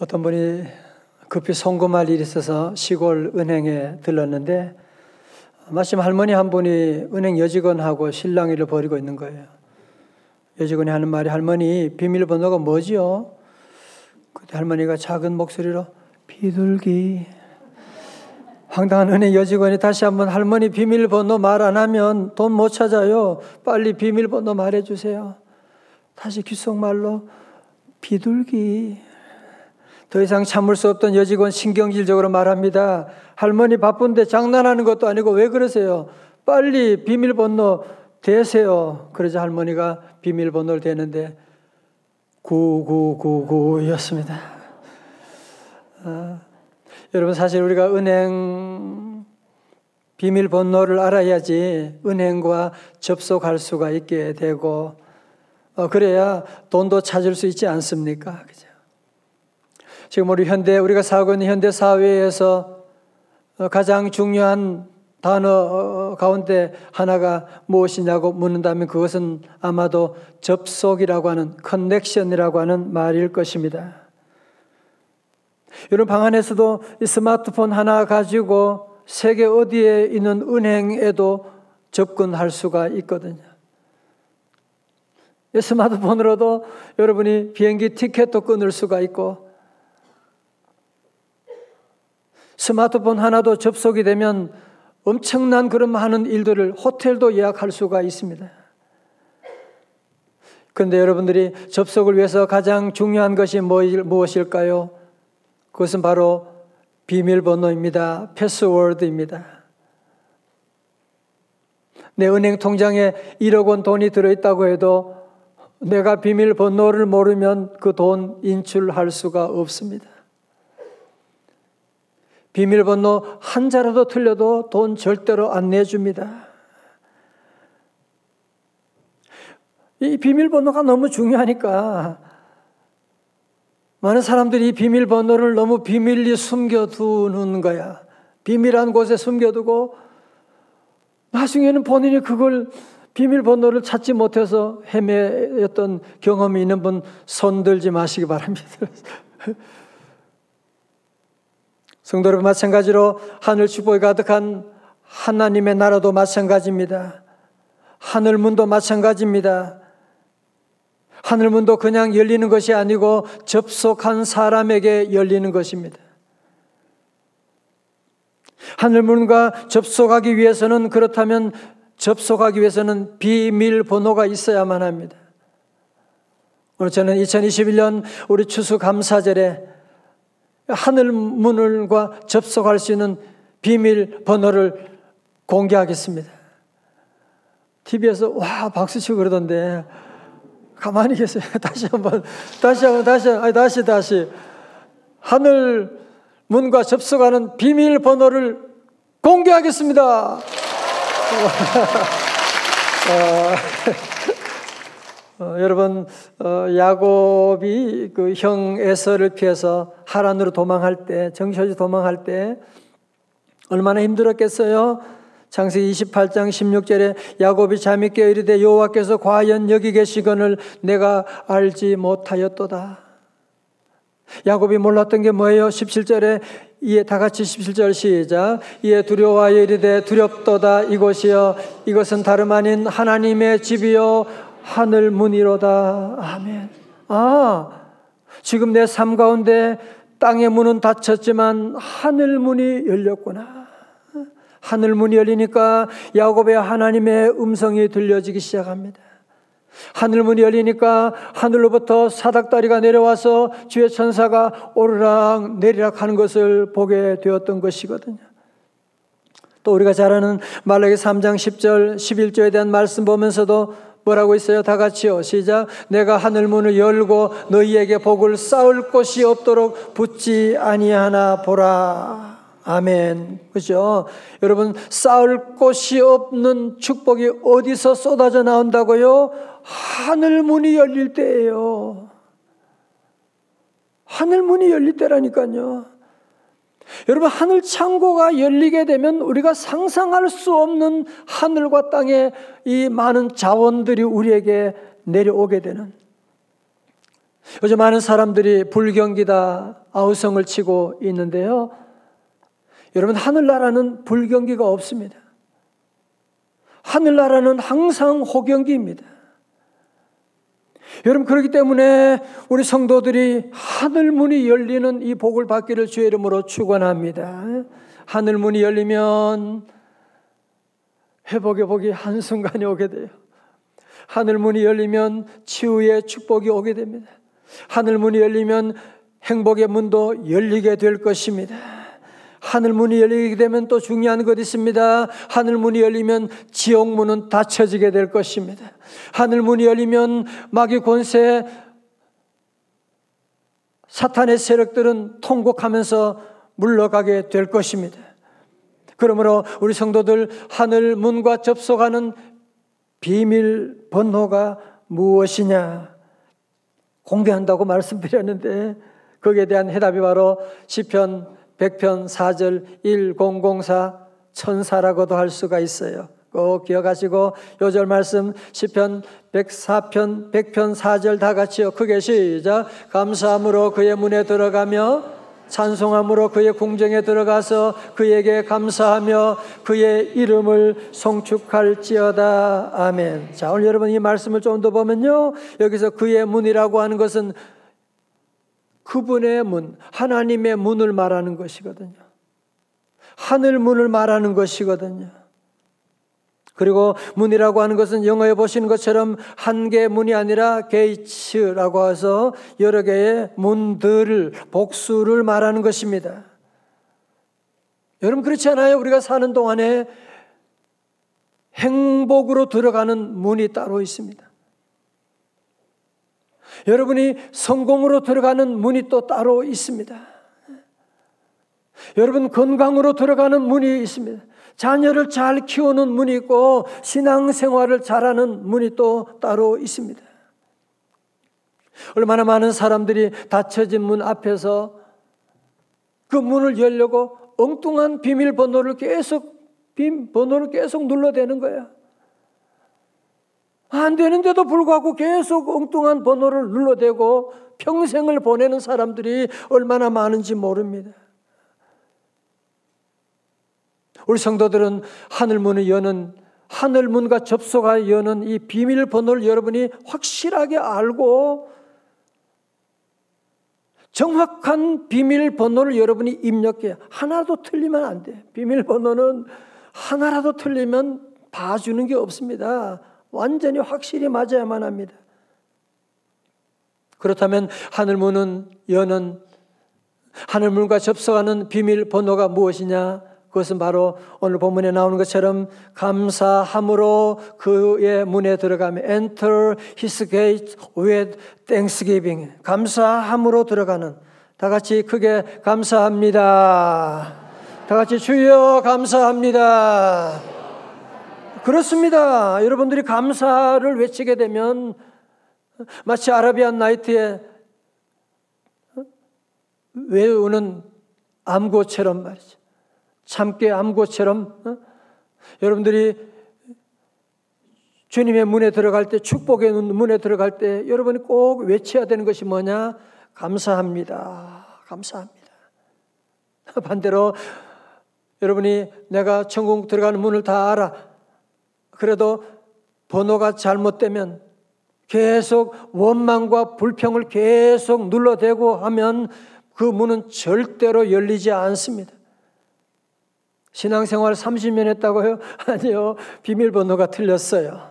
어떤 분이 급히 송금할 일이 있어서 시골 은행에 들렀는데 마침 할머니 한 분이 은행 여직원하고 실랑이를 벌이고 있는 거예요. 여직원이 하는 말이, 할머니 비밀번호가 뭐지요? 그때 할머니가 작은 목소리로 비둘기. 황당한 은행 여직원이 다시 한번, 할머니 비밀번호 말 안 하면 돈 못 찾아요. 빨리 비밀번호 말해주세요. 다시 귓속말로 비둘기. 더 이상 참을 수 없던 여직원 신경질적으로 말합니다. 할머니 바쁜데 장난하는 것도 아니고 왜 그러세요? 빨리 비밀번호 대세요. 그러자 할머니가 비밀번호를 대는데 9999였습니다. 여러분, 사실 우리가 은행 비밀번호를 알아야지 은행과 접속할 수가 있게 되고 그래야 돈도 찾을 수 있지 않습니까? 그죠? 지금 우리가 살고 있는 현대 사회에서 가장 중요한 단어 가운데 하나가 무엇이냐고 묻는다면 그것은 아마도 접속이라고 하는, 커넥션이라고 하는 말일 것입니다. 여러분, 방 안에서도 이 스마트폰 하나 가지고 세계 어디에 있는 은행에도 접근할 수가 있거든요. 이 스마트폰으로도 여러분이 비행기 티켓도 끊을 수가 있고, 스마트폰 하나도 접속이 되면 엄청난 그런 많은 일들을, 호텔도 예약할 수가 있습니다. 그런데 여러분들이 접속을 위해서 가장 중요한 것이 무엇일까요? 그것은 바로 비밀번호입니다. 패스워드입니다. 내 은행 통장에 1억 원 돈이 들어있다고 해도 내가 비밀번호를 모르면 그 돈 인출할 수가 없습니다. 비밀번호 한 자라도 틀려도 돈 절대로 안 내줍니다. 이 비밀번호가 너무 중요하니까 많은 사람들이 이 비밀번호를 너무 비밀리 숨겨두는 거야. 비밀한 곳에 숨겨두고 나중에는 본인이 그걸 비밀번호를 찾지 못해서 헤매였던 경험이 있는 분 손 들지 마시기 바랍니다. 성도 여러분, 마찬가지로 하늘 축복이 가득한 하나님의 나라도 마찬가지입니다. 하늘문도 마찬가지입니다. 하늘문도 그냥 열리는 것이 아니고 접속한 사람에게 열리는 것입니다. 하늘문과 접속하기 위해서는, 그렇다면 접속하기 위해서는 비밀번호가 있어야만 합니다. 오늘 저는 2021년 우리 추수감사절에 하늘문과 접속할 수 있는 비밀번호를 공개하겠습니다. TV에서 와 박수치고 그러던데 가만히 계세요. 다시 하늘문과 접속하는 비밀번호를 공개하겠습니다. 여러분, 야곱이 그 형 에서를 피해서 하란으로 도망할 때, 정처지 도망할 때 얼마나 힘들었겠어요? 창세기 28장 16절에 야곱이 잠이 깨어 이르되 여호와께서 과연 여기 계시거늘 내가 알지 못하였도다. 야곱이 몰랐던 게 뭐예요? 17절에 이에 다 같이 17절 시작. 이에 두려워하여 이르되 두렵도다. 이곳이여 이것은 다름 아닌 하나님의 집이요 하늘 문이로다. 아멘. 지금 내 삶 가운데 땅의 문은 닫혔지만 하늘 문이 열렸구나. 하늘 문이 열리니까 야곱의 하나님의 음성이 들려지기 시작합니다. 하늘 문이 열리니까 하늘로부터 사닥다리가 내려와서 주의 천사가 오르락 내리락 하는 것을 보게 되었던 것이거든요. 또 우리가 잘 아는 말라기 3장 10절 11절에 대한 말씀 보면서도 뭐라고 있어요? 다 같이요. 시작. 내가 하늘 문을 열고 너희에게 복을 쌓을 곳이 없도록 붙지 아니하나 보라. 아멘. 그죠? 여러분, 쌓을 곳이 없는 축복이 어디서 쏟아져 나온다고요? 하늘 문이 열릴 때예요. 하늘 문이 열릴 때라니까요. 여러분, 하늘 창고가 열리게 되면 우리가 상상할 수 없는 하늘과 땅의 이 많은 자원들이 우리에게 내려오게 되는, 요즘 많은 사람들이 불경기다, 아우성을 치고 있는데요. 여러분, 하늘나라는 불경기가 없습니다. 하늘나라는 항상 호경기입니다. 여러분, 그렇기 때문에 우리 성도들이 하늘문이 열리는 이 복을 받기를 주의 이름으로 축원합니다. 하늘문이 열리면 회복의 복이 한순간에 오게 돼요. 하늘문이 열리면 치유의 축복이 오게 됩니다. 하늘문이 열리면 행복의 문도 열리게 될 것입니다. 하늘문이 열리게 되면 또 중요한 것 있습니다. 하늘문이 열리면 지옥문은 닫혀지게 될 것입니다. 하늘문이 열리면 마귀 권세, 사탄의 세력들은 통곡하면서 물러가게 될 것입니다. 그러므로 우리 성도들, 하늘문과 접속하는 비밀번호가 무엇이냐 공개한다고 말씀드렸는데, 거기에 대한 해답이 바로 시편 100편 4절 1004 천사라고도 할 수가 있어요. 꼭 기억하시고 요절 말씀 시편 104편 100편 4절 다 같이요. 크게 시작. 감사함으로 그의 문에 들어가며 찬송함으로 그의 궁정에 들어가서 그에게 감사하며 그의 이름을 송축할지어다. 아멘. 자, 오늘 여러분 이 말씀을 좀 더 보면요, 여기서 그의 문이라고 하는 것은 그분의 문, 하나님의 문을 말하는 것이거든요. 하늘 문을 말하는 것이거든요. 그리고 문이라고 하는 것은 영어에 보시는 것처럼 한 개의 문이 아니라 게이츠라고 해서 여러 개의 문들, 복수를 말하는 것입니다. 여러분, 그렇지 않아요? 우리가 사는 동안에 행복으로 들어가는 문이 따로 있습니다. 여러분이 성공으로 들어가는 문이 또 따로 있습니다. 여러분, 건강으로 들어가는 문이 있습니다. 자녀를 잘 키우는 문이 있고 신앙생활을 잘하는 문이 또 따로 있습니다. 얼마나 많은 사람들이 닫혀진 문 앞에서 그 문을 열려고 엉뚱한 비밀번호를 계속 눌러대는 거예요. 안 되는데도 불구하고 계속 엉뚱한 번호를 눌러대고 평생을 보내는 사람들이 얼마나 많은지 모릅니다. 우리 성도들은 하늘문을 여는, 하늘문과 접속하여 여는 이 비밀번호를 여러분이 확실하게 알고 정확한 비밀번호를 여러분이 입력해야, 하나도 틀리면 안 돼요. 비밀번호는 하나라도 틀리면 봐주는 게 없습니다. 완전히 확실히 맞아야만 합니다. 그렇다면 하늘문은 여는, 하늘문과 접속하는 비밀번호가 무엇이냐? 그것은 바로 오늘 본문에 나오는 것처럼 감사함으로 그의 문에 들어가며 enter his gate with thanksgiving, 감사함으로 들어가는, 다 같이 크게 감사합니다. 다 같이 주여 감사합니다. 그렇습니다. 여러분들이 감사를 외치게 되면 마치 아라비안 나이트에 외우는 암고처럼 말이죠. 참깨 암고처럼 여러분들이 주님의 문에 들어갈 때, 축복의 문에 들어갈 때 여러분이 꼭 외쳐야 되는 것이 뭐냐? 감사합니다. 감사합니다. 반대로 여러분이 내가 천국 들어가는 문을 다 알아. 그래도 번호가 잘못되면 계속 원망과 불평을 계속 눌러대고 하면 그 문은 절대로 열리지 않습니다. 신앙생활 30년 했다고요? 아니요. 비밀번호가 틀렸어요.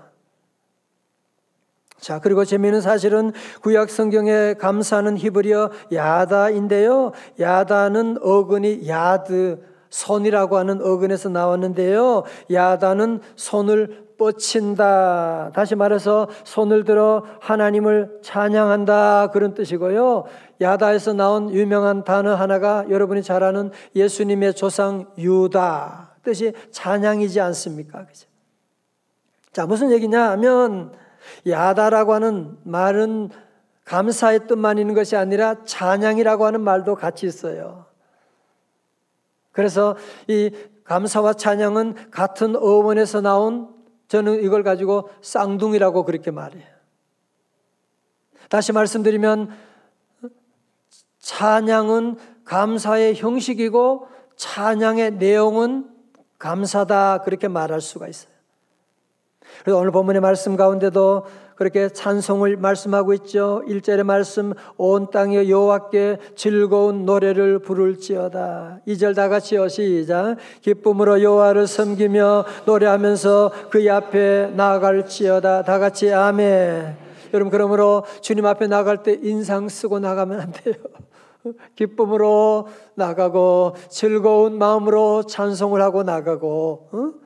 자, 그리고 재미있는 사실은 구약 성경에 감사는 히브리어 야다인데요. 야다는 어근이 야드, 손이라고 하는 어근에서 나왔는데요. 야다는 손을 뻗친다. 다시 말해서 손을 들어 하나님을 찬양한다, 그런 뜻이고요. 야다에서 나온 유명한 단어 하나가 여러분이 잘 아는 예수님의 조상 유다, 뜻이 찬양이지 않습니까? 그죠? 자, 무슨 얘기냐 하면 야다라고 하는 말은 감사의 뜻만 있는 것이 아니라 찬양이라고 하는 말도 같이 있어요. 그래서 이 감사와 찬양은 같은 어원에서 나온, 저는 이걸 가지고 쌍둥이라고 그렇게 말해요. 다시 말씀드리면 찬양은 감사의 형식이고 찬양의 내용은 감사다, 그렇게 말할 수가 있어요. 그래서 오늘 본문의 말씀 가운데도 그렇게 찬송을 말씀하고 있죠. 1절의 말씀, 온 땅이 여호와께 즐거운 노래를 부를지어다. 2절 다 같이요, 시작. 기쁨으로 여호와를 섬기며 노래하면서 그의 앞에 나아갈지어다. 다 같이 아멘. 여러분, 그러므로 주님 앞에 나갈 때 인상 쓰고 나가면 안 돼요. 기쁨으로 나가고 즐거운 마음으로 찬송을 하고 나가고,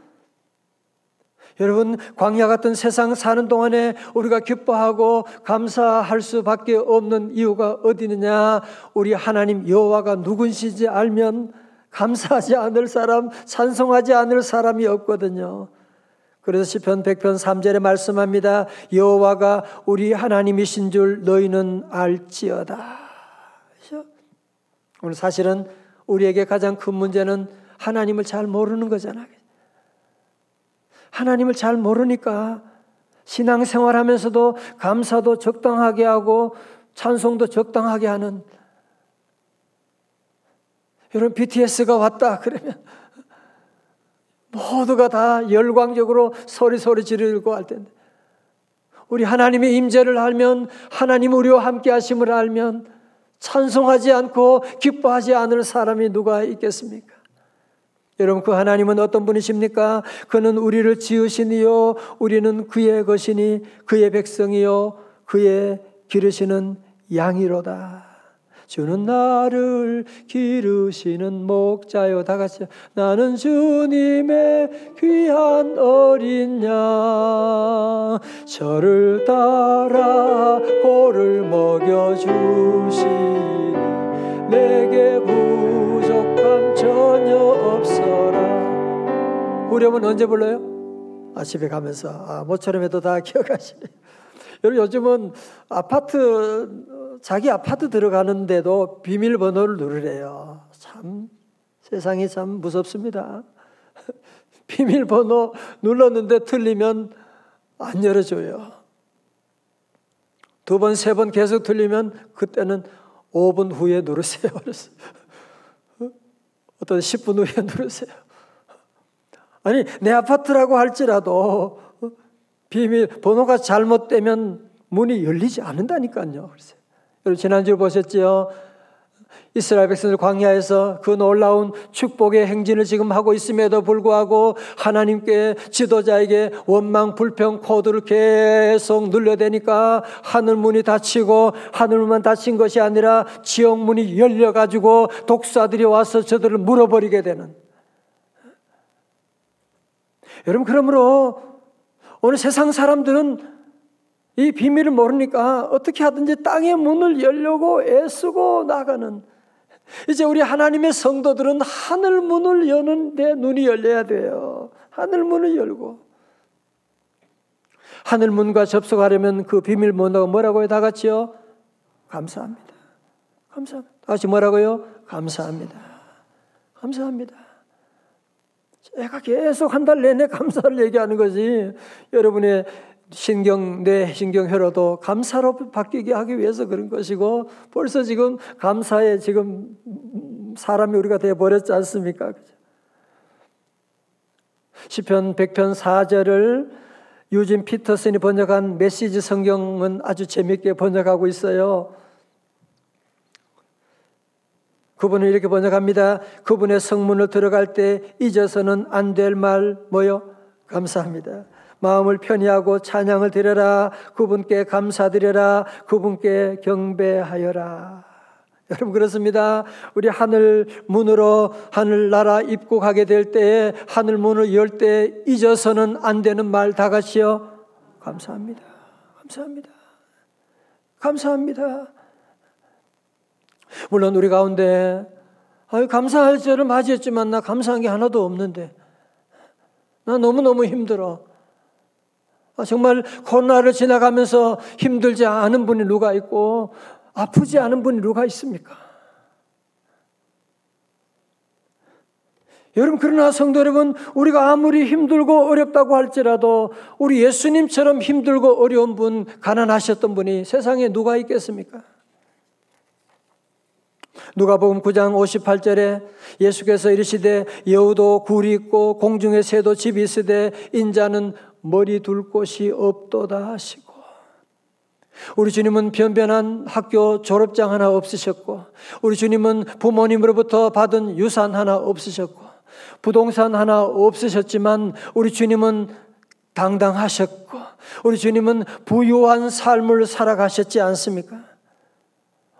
여러분, 광야 같은 세상 사는 동안에 우리가 기뻐하고 감사할 수밖에 없는 이유가 어디 있느냐? 우리 하나님 여호와가 누구신지 알면 감사하지 않을 사람, 찬송하지 않을 사람이 없거든요. 그래서 시편 100편 3절에 말씀합니다. 여호와가 우리 하나님이신 줄 너희는 알지어다. 그렇죠? 오늘 사실은 우리에게 가장 큰 문제는 하나님을 잘 모르는 거잖아요. 하나님을 잘 모르니까 신앙생활하면서도 감사도 적당하게 하고 찬송도 적당하게 하는, 여러분, BTS가 왔다 그러면 모두가 다 열광적으로 소리 지르고 할 텐데, 우리 하나님의 임재를 알면, 하나님 우리와 함께 하심을 알면 찬송하지 않고 기뻐하지 않을 사람이 누가 있겠습니까? 여러분, 그 하나님은 어떤 분이십니까? 그는 우리를 지으시니요 우리는 그의 것이니 그의 백성이요 그의 기르시는 양이로다. 주는 나를 기르시는 목자요. 다 같이, 나는 주님의 귀한 어린 양, 저를 따라 꼴을 먹여주시니 내게 부족함 전혀 없어라. 후렴은 언제 불러요? 집에 가면서. 모처럼 해도 다 기억하시네요. 여러분, 요즘은 자기 아파트 들어가는데도 비밀번호를 누르래요. 참 세상이 참 무섭습니다. 비밀번호 눌렀는데 틀리면 안 열어줘요. 2번, 3번 계속 틀리면 그때는 5분 후에 누르세요. 어떤 10분 후에 누르세요. 아니, 내 아파트라고 할지라도 비밀번호가 잘못되면 문이 열리지 않는다니까요. 여러분, 지난주에 보셨죠? 이스라엘 백성들 광야에서 그 놀라운 축복의 행진을 지금 하고 있음에도 불구하고 하나님께, 지도자에게 원망 불평 코드를 계속 눌러대니까 하늘문이 닫히고, 하늘문만 닫힌 것이 아니라 지옥문이 열려가지고 독사들이 와서 저들을 물어버리게 되는. 여러분, 그러므로 오늘 세상 사람들은 이 비밀을 모르니까 어떻게 하든지 땅의 문을 열려고 애쓰고 나가는, 이제 우리 하나님의 성도들은 하늘 문을 여는데 눈이 열려야 돼요. 하늘 문을 열고, 하늘 문과 접속하려면 그 비밀 번호가 뭐라고요? 다 같이요? 감사합니다. 감사합니다. 다시 뭐라고요? 감사합니다. 감사합니다. 제가 계속 한 달 내내 감사를 얘기하는 거지. 여러분의 내 신경회로도 감사로 바뀌게 하기 위해서 그런 것이고, 벌써 지금 감사에 지금 사람이 우리가 되어버렸지 않습니까? 시편 100편 4절을 유진 피터슨이 번역한 메시지 성경은 아주 재미있게 번역하고 있어요. 그분은 이렇게 번역합니다. 그분의 성문을 들어갈 때 잊어서는 안 될 말 뭐요? 감사합니다. 마음을 편히하고 찬양을 드려라. 그분께 감사드려라. 그분께 경배하여라. 여러분, 그렇습니다. 우리 하늘 문으로 하늘나라 입국하게 될 때에, 하늘 문을 열 때 잊어서는 안 되는 말 다 같이요. 감사합니다. 감사합니다. 감사합니다. 물론 우리 가운데 감사할 절을 맞이했지만 나 감사한 게 하나도 없는데, 나 너무너무 힘들어. 정말 코로나를 지나가면서 힘들지 않은 분이 누가 있고 아프지 않은 분이 누가 있습니까? 여러분, 그러나 성도 여러분, 우리가 아무리 힘들고 어렵다고 할지라도 우리 예수님처럼 힘들고 어려운 분, 가난하셨던 분이 세상에 누가 있겠습니까? 누가복음 9장 58절에 예수께서 이르시되 여우도 굴이 있고 공중에 새도 집이 있으되 인자는 머리 둘 곳이 없도다 하시고, 우리 주님은 변변한 학교 졸업장 하나 없으셨고, 우리 주님은 부모님으로부터 받은 유산 하나 없으셨고, 부동산 하나 없으셨지만 우리 주님은 당당하셨고, 우리 주님은 부유한 삶을 살아가셨지 않습니까?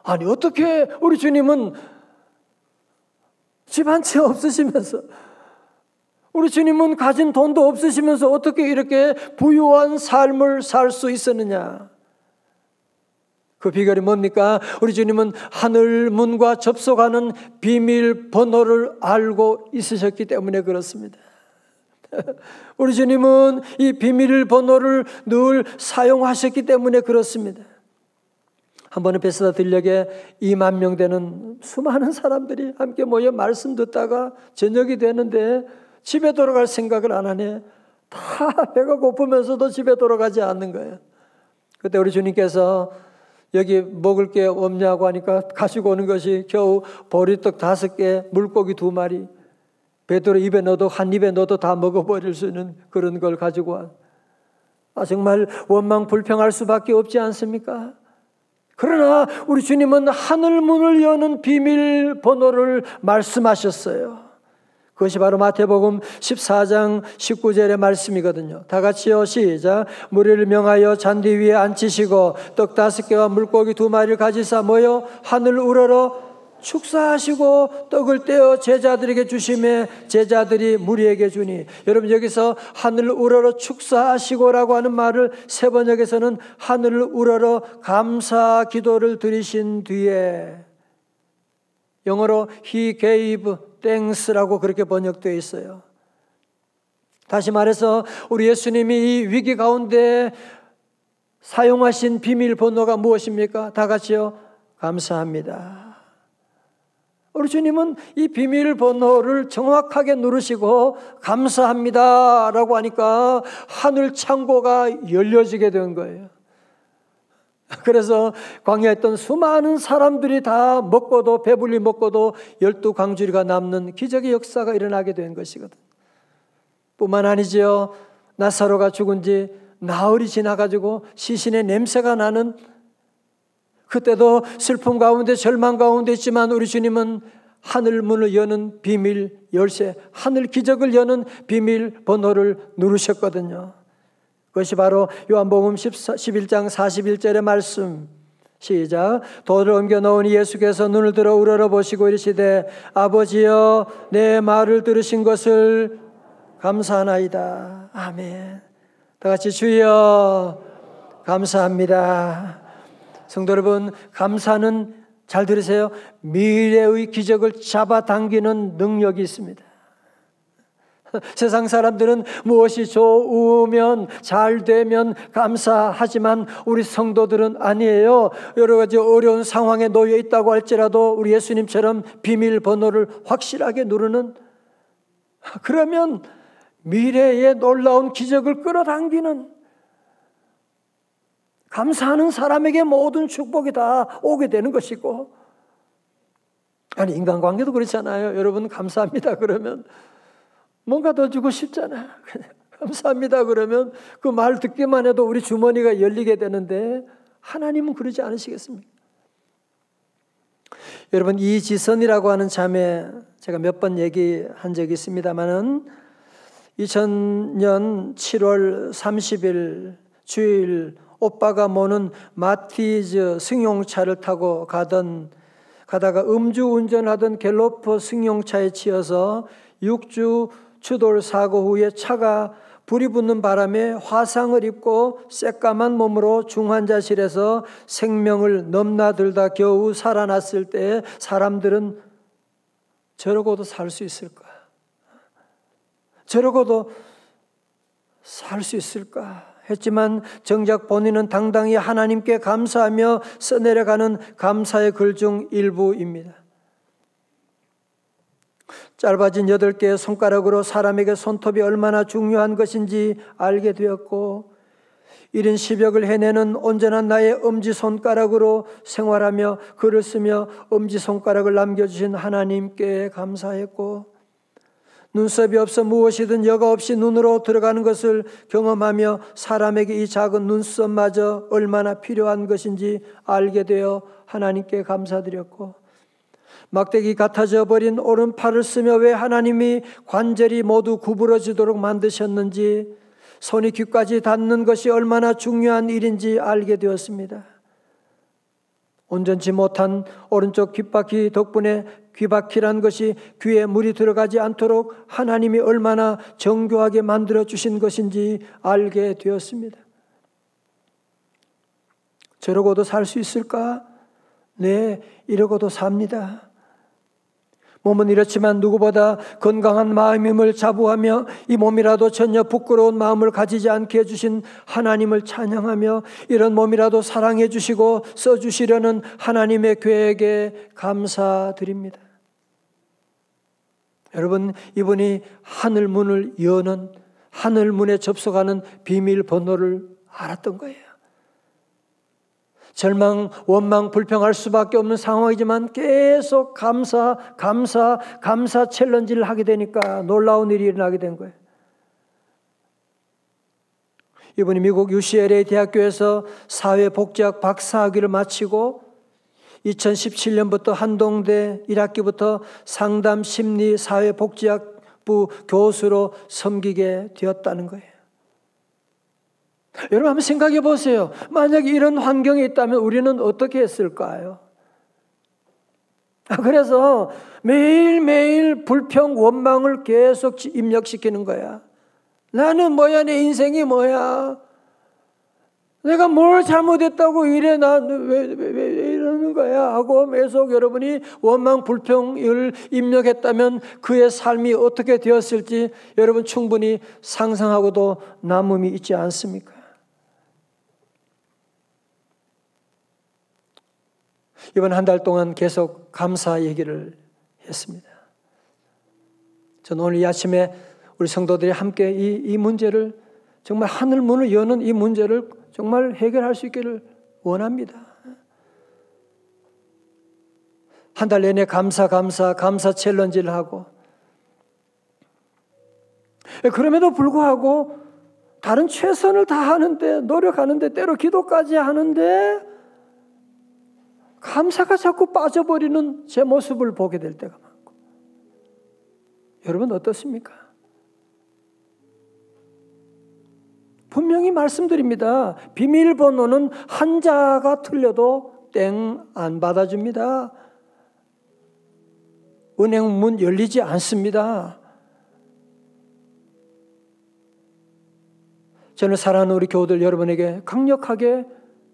아니, 어떻게 우리 주님은 집 한 채 없으시면서, 우리 주님은 가진 돈도 없으시면서 어떻게 이렇게 부유한 삶을 살 수 있었느냐? 그 비결이 뭡니까? 우리 주님은 하늘 문과 접속하는 비밀번호를 알고 있으셨기 때문에 그렇습니다. 우리 주님은 이 비밀번호를 늘 사용하셨기 때문에 그렇습니다. 한 번은 베스다 들녘에 2만 명 되는 수많은 사람들이 함께 모여 말씀 듣다가 저녁이 되는데 집에 돌아갈 생각을 안 하네. 다 배가 고프면서도 집에 돌아가지 않는 거예요. 그때 우리 주님께서 여기 먹을 게 없냐고 하니까 가지고 오는 것이 겨우 보리떡 5개, 물고기 2마리, 베드로 입에 넣어도 한 입에 넣어도 다 먹어버릴 수 있는 그런 걸 가지고 와. 정말 원망불평할 수밖에 없지 않습니까? 그러나 우리 주님은 하늘문을 여는 비밀번호를 말씀하셨어요. 그것이 바로 마태복음 14장 19절의 말씀이거든요. 다 같이요, 시작. 무리를 명하여 잔디 위에 앉히시고 떡 5개와 물고기 2마리를 가지사 모여 하늘 우러러 축사하시고 떡을 떼어 제자들에게 주시매 제자들이 무리에게 주니. 여러분, 여기서 하늘 우러러 축사하시고라고 하는 말을 세번역에서는 하늘을 우러러 감사 기도를 드리신 뒤에, 영어로 He gave thanks라고 그렇게 번역되어 있어요. 다시 말해서 우리 예수님이 이 위기 가운데 사용하신 비밀번호가 무엇입니까? 다 같이요, 감사합니다. 우리 주님은 이 비밀번호를 정확하게 누르시고 감사합니다 라고 하니까 하늘 창고가 열려지게 된 거예요. 그래서 광야에 있던 수많은 사람들이 다 먹고도 배불리 먹고도 12광주리가 남는 기적의 역사가 일어나게 된 것이거든. 뿐만 아니죠. 나사로가 죽은 지 나흘이 지나가지고 시신의 냄새가 나는, 그때도 슬픔 가운데 절망 가운데 있지만 우리 주님은 하늘 문을 여는 비밀 열쇠, 하늘 기적을 여는 비밀 번호를 누르셨거든요. 그것이 바로 요한복음 11장 41절의 말씀, 시작. 돌을 옮겨 놓으니 예수께서 눈을 들어 우러러 보시고 이르시되 아버지여 내 말을 들으신 것을 감사하나이다. 아멘. 다 같이 주여 감사합니다. 성도 여러분, 감사는, 잘 들으세요, 미래의 기적을 잡아당기는 능력이 있습니다. 세상 사람들은 무엇이 좋으면 잘 되면 감사하지만 우리 성도들은 아니에요. 여러 가지 어려운 상황에 놓여 있다고 할지라도 우리 예수님처럼 비밀번호를 확실하게 누르는, 그러면 미래의 놀라운 기적을 끌어당기는, 감사하는 사람에게 모든 축복이 다 오게 되는 것이고, 아니 인간관계도 그렇잖아요. 여러분 감사합니다 그러면 뭔가 더 주고 싶잖아요. 감사합니다 그러면 그 말 듣기만 해도 우리 주머니가 열리게 되는데 하나님은 그러지 않으시겠습니까? 여러분, 이지선이라고 하는 자매 제가 몇 번 얘기한 적이 있습니다만은 2000년 7월 30일 주일 오빠가 모는 마티즈 승용차를 타고 가다가 음주운전하던 갤로퍼 승용차에 치여서 6주 추돌 사고 후에 차가 불이 붙는 바람에 화상을 입고 새까만 몸으로 중환자실에서 생명을 넘나들다 겨우 살아났을 때 사람들은 저러고도 살 수 있을까? 저러고도 살 수 있을까? 했지만 정작 본인은 당당히 하나님께 감사하며 써내려가는 감사의 글 중 일부입니다. 짧아진 8개의 손가락으로 사람에게 손톱이 얼마나 중요한 것인지 알게 되었고, 이른 시벽을 해내는 온전한 나의 엄지손가락으로 생활하며 글을 쓰며 엄지손가락을 남겨주신 하나님께 감사했고, 눈썹이 없어 무엇이든 여과 없이 눈으로 들어가는 것을 경험하며 사람에게 이 작은 눈썹마저 얼마나 필요한 것인지 알게 되어 하나님께 감사드렸고, 막대기 같아져 버린 오른팔을 쓰며 왜 하나님이 관절이 모두 구부러지도록 만드셨는지, 손이 귀까지 닿는 것이 얼마나 중요한 일인지 알게 되었습니다. 온전치 못한 오른쪽 귓바퀴 덕분에 귀바퀴란 것이 귀에 물이 들어가지 않도록 하나님이 얼마나 정교하게 만들어 주신 것인지 알게 되었습니다. 저러고도 살 수 있을까? 네, 이러고도 삽니다. 몸은 이렇지만 누구보다 건강한 마음임을 자부하며 이 몸이라도 전혀 부끄러운 마음을 가지지 않게 해주신 하나님을 찬양하며 이런 몸이라도 사랑해 주시고 써주시려는 하나님의 계획에 감사드립니다. 여러분, 이분이 하늘 문을 여는, 하늘 문에 접속하는 비밀번호를 알았던 거예요. 절망, 원망, 불평할 수밖에 없는 상황이지만 계속 감사 챌린지를 하게 되니까 놀라운 일이 일어나게 된 거예요. 이분이 미국 UCLA 대학교에서 사회복지학 박사학위를 마치고 2017년부터 한동대 1학기부터 상담 심리 사회복지학부 교수로 섬기게 되었다는 거예요. 여러분 한번 생각해 보세요. 만약에 이런 환경에 있다면 우리는 어떻게 했을까요? 그래서 매일매일 불평, 원망을 계속 입력시키는 거야. 나는 뭐야, 내 인생이 뭐야, 내가 뭘 잘못했다고 이래, 왜 이러는 거야 하고 계속 여러분이 원망, 불평을 입력했다면 그의 삶이 어떻게 되었을지 여러분 충분히 상상하고도 남음이 있지 않습니까? 이번 한 달 동안 계속 감사 얘기를 했습니다. 저는 오늘 이 아침에 우리 성도들이 함께 이 문제를, 정말 하늘 문을 여는 이 문제를 정말 해결할 수 있기를 원합니다. 한 달 내내 감사 챌린지를 하고, 그럼에도 불구하고 다른 최선을 다하는데, 노력하는데, 때로 기도까지 하는데 감사가 자꾸 빠져버리는 제 모습을 보게 될 때가 많고, 여러분 어떻습니까? 분명히 말씀드립니다. 비밀번호는 한자가 틀려도 땡 안 받아줍니다. 은행 문 열리지 않습니다. 저는 사랑하는 우리 교우들 여러분에게 강력하게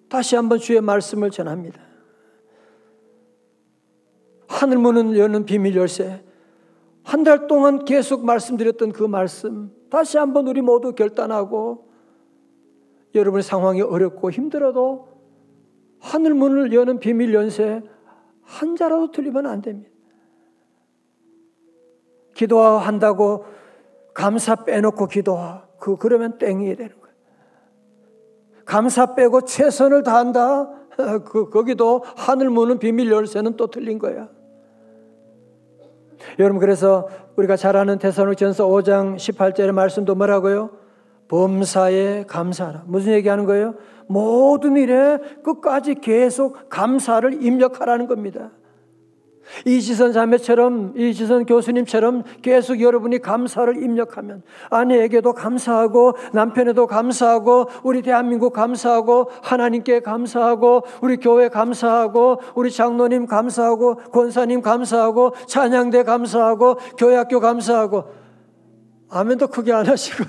다시 한번 주의 말씀을 전합니다. 하늘문을 여는 비밀 열쇠, 한 달 동안 계속 말씀드렸던 그 말씀 다시 한번 우리 모두 결단하고, 여러분의 상황이 어렵고 힘들어도 하늘문을 여는 비밀 열쇠 한자라도 틀리면 안 됩니다. 기도한다고 감사 빼놓고 그러면 땡이 되는 거예요. 감사 빼고 최선을 다한다, 거기도 하늘문은 비밀 열쇠는 또 틀린 거야. 여러분, 그래서 우리가 잘 아는 데살로니가전서 5장 18절의 말씀도 뭐라고요? 범사에 감사하라. 무슨 얘기하는 거예요? 모든 일에 끝까지 계속 감사를 입력하라는 겁니다. 이지선 자매처럼, 이지선 교수님처럼 계속 여러분이 감사를 입력하면 아내에게도 감사하고, 남편에도 감사하고, 우리 대한민국 감사하고, 하나님께 감사하고, 우리 교회 감사하고, 우리 장로님 감사하고, 권사님 감사하고, 찬양대 감사하고, 교회학교 감사하고, 아멘도 크게 안 하시고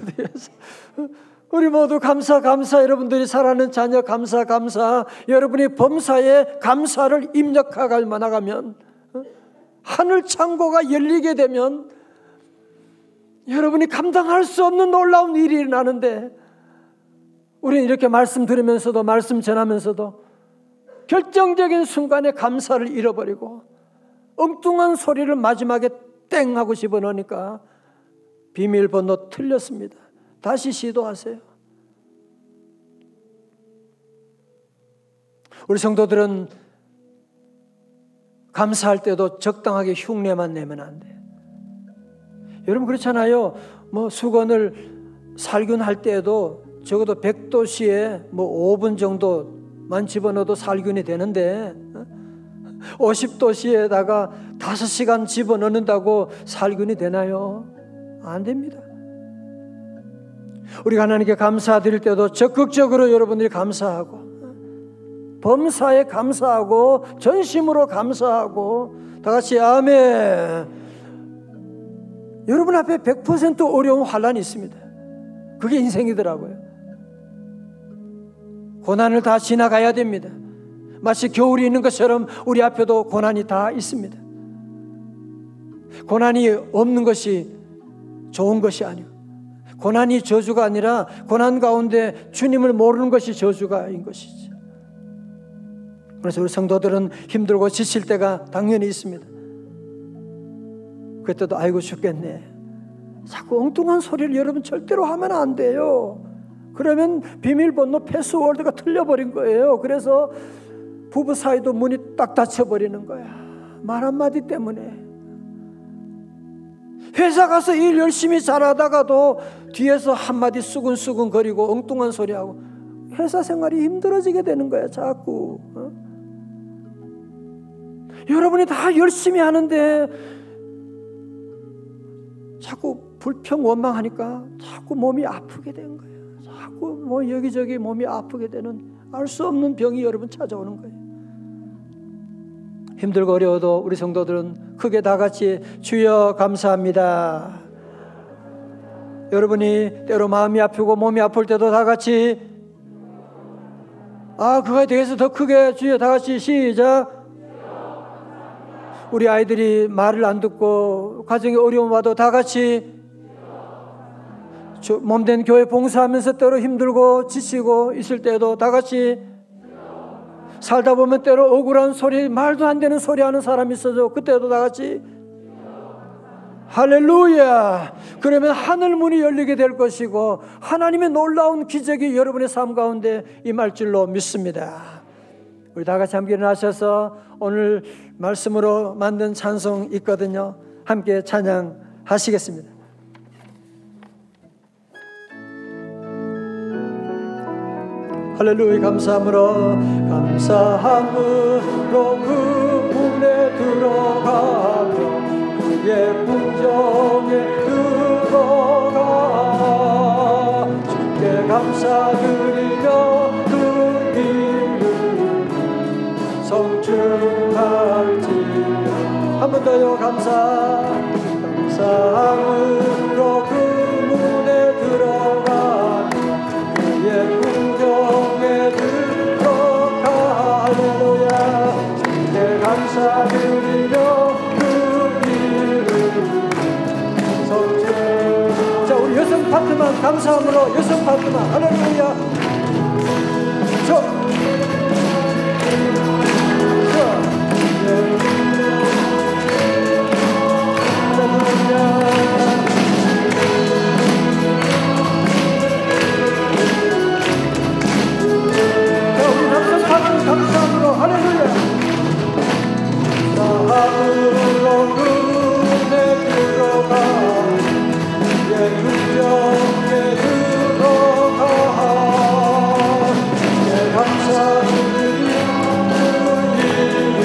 우리 모두 감사, 여러분들이 사랑하는 자녀 감사, 여러분이 범사에 감사를 입력하고 나가면, 하늘 창고가 열리게 되면 여러분이 감당할 수 없는 놀라운 일이 일어나는데, 우리는 이렇게 말씀 들으면서도, 말씀 전하면서도 결정적인 순간에 감사를 잃어버리고 엉뚱한 소리를 마지막에 땡 하고 집어넣으니까 비밀번호 틀렸습니다. 다시 시도하세요. 우리 성도들은 감사할 때도 적당하게 흉내만 내면 안 돼요. 여러분 그렇잖아요. 뭐 수건을 살균할 때에도 적어도 100도씨에 뭐 5분 정도만 집어넣어도 살균이 되는데 50도씨에다가 5시간 집어넣는다고 살균이 되나요? 안 됩니다. 우리가 하나님께 감사드릴 때도 적극적으로 여러분들이 감사하고 범사에 감사하고 전심으로 감사하고 다 같이 아멘. 여러분 앞에 100% 어려운 환란이 있습니다. 그게 인생이더라고요. 고난을 다 지나가야 됩니다. 마치 겨울이 있는 것처럼 우리 앞에도 고난이 다 있습니다. 고난이 없는 것이 좋은 것이 아니고 고난이 저주가 아니라 고난 가운데 주님을 모르는 것이 저주가인 것이죠. 그래서 우리 성도들은 힘들고 지칠 때가 당연히 있습니다. 그때도 아이고 죽겠네. 자꾸 엉뚱한 소리를 여러분 절대로 하면 안 돼요. 그러면 비밀번호 패스워드가 틀려버린 거예요. 그래서 부부 사이도 문이 딱 닫혀버리는 거야. 말 한마디 때문에. 회사 가서 일 열심히 잘하다가도 뒤에서 한마디 수근수근 거리고 엉뚱한 소리하고 회사 생활이 힘들어지게 되는 거야. 자꾸 여러분이 다 열심히 하는데 자꾸 불평 원망하니까 자꾸 몸이 아프게 된 거예요. 자꾸 뭐 여기저기 몸이 아프게 되는 알 수 없는 병이 여러분 찾아오는 거예요. 힘들고 어려워도 우리 성도들은 크게 다 같이 주여 감사합니다. 여러분이 때로 마음이 아프고 몸이 아플 때도 다 같이 그거에 대해서 더 크게 주여 다 같이 시작. 우리 아이들이 말을 안 듣고 가정에 어려움 와도 다 같이 몸된 교회 봉사하면서 때로 힘들고 지치고 있을 때도 다 같이 살다 보면 때로 억울한 소리 말도 안 되는 소리 하는 사람이 있어도 그때도 다 같이 할렐루야. 그러면 하늘 문이 열리게 될 것이고 하나님의 놀라운 기적이 여러분의 삶 가운데 임할 줄로 믿습니다. 우리 다 같이 함께 일어나셔서 오늘 말씀으로 만든 찬송 있거든요. 함께 찬양하시겠습니다. 할렐루야. 감사함으로 그 문에 들어가며 그의 궁정에 들어가 주께 감사드리며 그 이름 성축할지라. 한 번 더요. 감사함으로 그 문에 들어가 그의 궁정에 들어가 할렐루야. 주께 감사드리며 그 이름 성축. 자, 우리 여성 파트만 감사함으로 여성 파트만 할렐루야. 감사함으로 할렐루야. 감사함으로 그네 들어가 내 궁정에 들어가 내 감사드리며 그 이름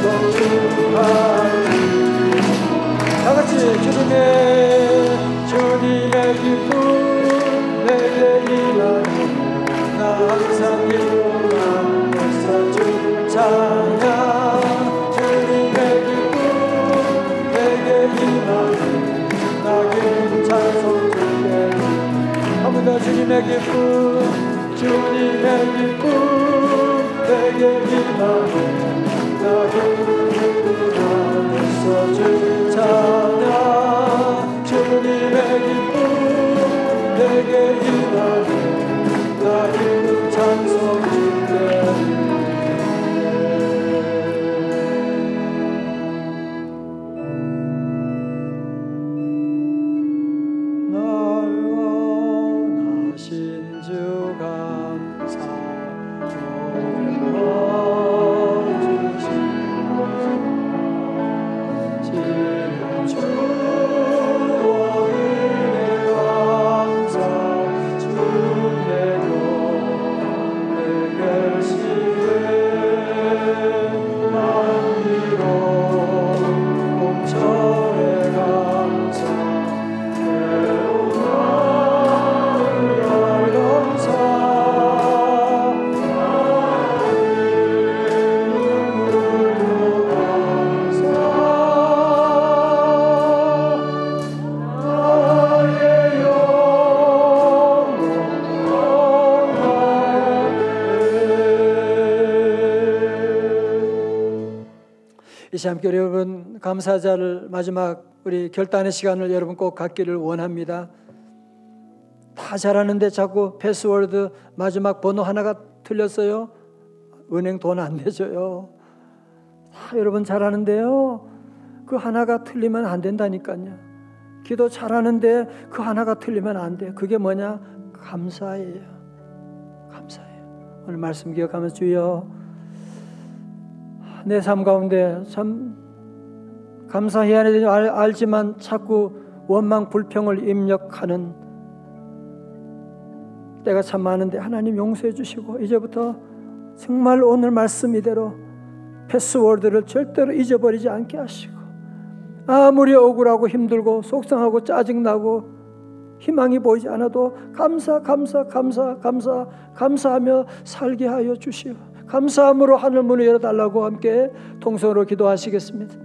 성축하리. 다같이 주님의 기쁨 내게 임하니 나 항상 기쁨하면서 주 찬양. 주님의 기쁨 내게 임하니 나 기쁨 찬송 주께. 한 번 더 주님의 기쁨 내게 임하니 나 기쁨하면서 주 찬양. 주님의 기쁨 내게 임하니 나 기쁨 찬송 주께. 날 원하신 주 감사 시간 함께 여러분 감사자를 마지막 우리 결단의 시간을 여러분 꼭 갖기를 원합니다. 다 잘하는데 자꾸 패스워드 마지막 번호 하나가 틀렸어요. 은행 돈 안 내줘요. 다 여러분 잘하는데요. 그 하나가 틀리면 안 된다니까요. 기도 잘하는데 그 하나가 틀리면 안 돼. 그게 뭐냐? 감사예요. 감사예요. 오늘 말씀 기억하면서 주여 내 삶 가운데 참 감사해야 되는 알지만 자꾸 원망 불평을 입력하는 때가 참 많은데 하나님 용서해 주시고 이제부터 정말 오늘 말씀 이대로 패스워드를 절대로 잊어버리지 않게 하시고 아무리 억울하고 힘들고 속상하고 짜증나고 희망이 보이지 않아도 감사하며 살게 하여 주시오. 감사함으로 하늘 문을 열어달라고 함께 통성으로 기도하시겠습니다.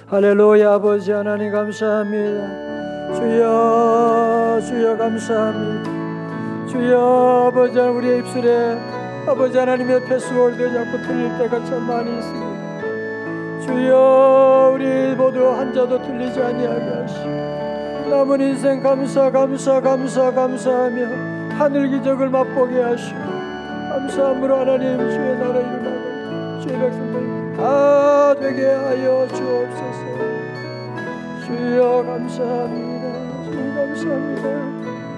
할렐루야. 아버지 하나님 감사합니다. 주여 감사합니다. 주여 아버지 우리의 입술에 아버지 하나님의 패스워드 자꾸 틀릴 때가 참 많이 있습니다. 주여 우리 모두 한 자도 틀리지 아니하게 하시고 남은 인생 감사하며 하늘 기적을 맛보게 하시고 감사함으로 하나님 주의 나라 일어나고 주의 백성들 다 되게 하여 주옵소서. 주여 감사합니다. 주여 감사합니다.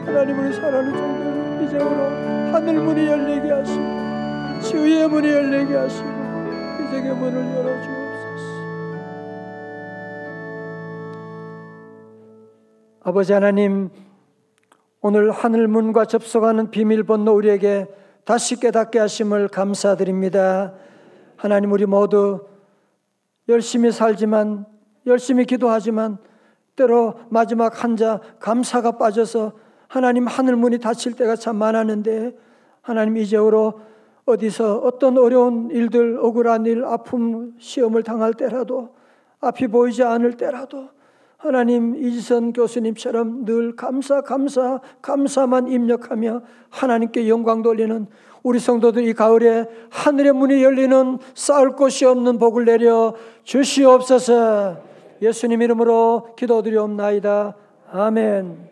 하나님 우리 사랑하는 종들 이제부로 하늘 문이 열리게 하시고 지위의 문이 열리게 하시고 기적의 문을 열어주옵소서. 아버지 하나님 오늘 하늘 문과 접속하는 비밀번호 우리에게 다시 깨닫게 하심을 감사드립니다. 하나님 우리 모두 열심히 살지만 열심히 기도하지만 때로 마지막 한자 감사가 빠져서 하나님 하늘 문이 닫힐 때가 참 많았는데 하나님 이제후로 어디서 어떤 어려운 일들 억울한 일 아픔 시험을 당할 때라도 앞이 보이지 않을 때라도 하나님 이지선 교수님처럼 늘 감사만 입력하며 하나님께 영광 돌리는 우리 성도들 이 가을에 하늘의 문이 열리는 쌓을 곳이 없는 복을 내려 주시옵소서. 예수님 이름으로 기도드리옵나이다. 아멘.